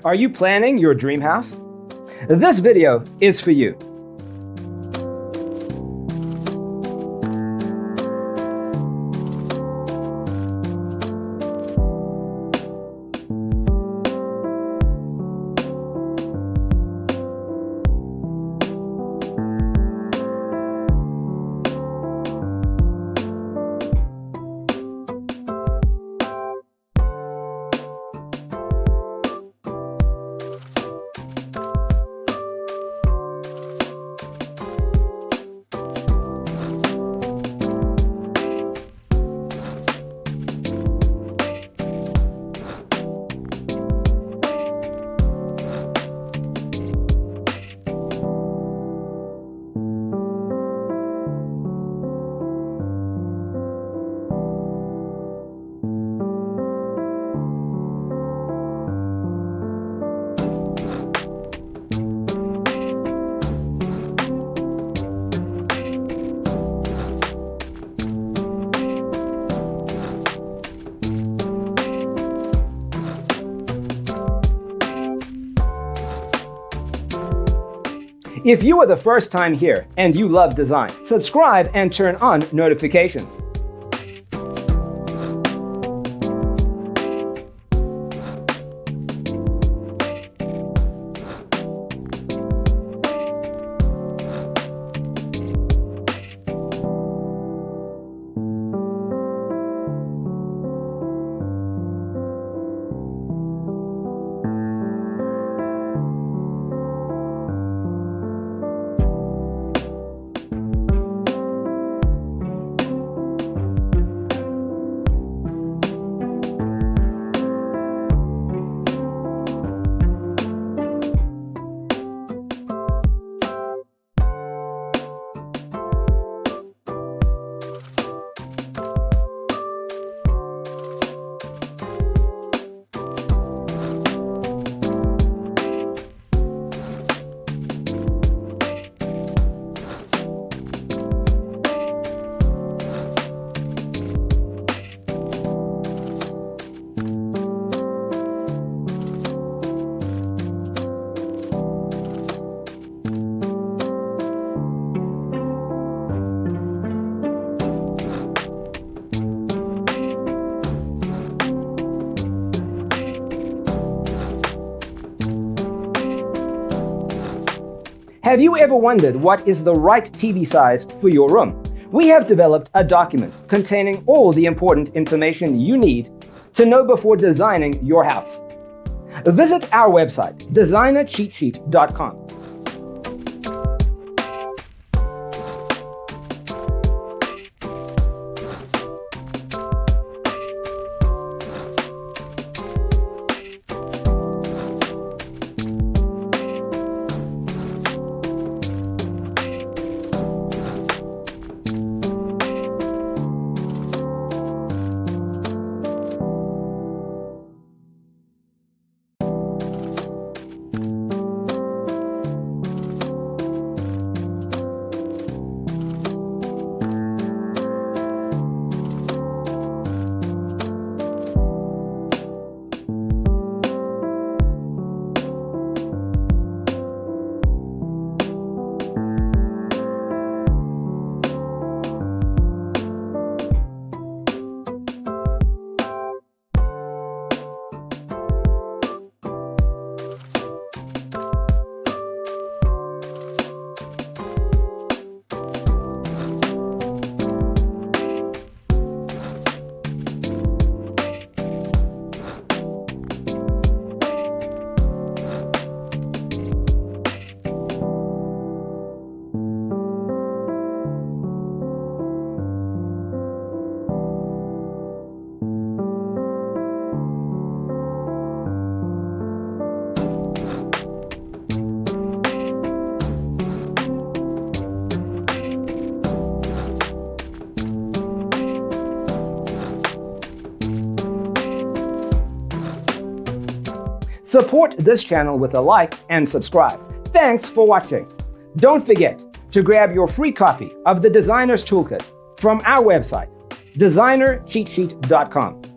Are you planning your dream house? This video is for you. If you are the first time here and you love design, subscribe and turn on notifications. Have you ever wondered what is the right TV size for your room? We have developed a document containing all the important information you need to know before designing your house. Visit our website, designercheatsheet.com. Support this channel with a like and subscribe. Thanks for watching. Don't forget to grab your free copy of the Designer's Toolkit from our website, designercheatsheet.com.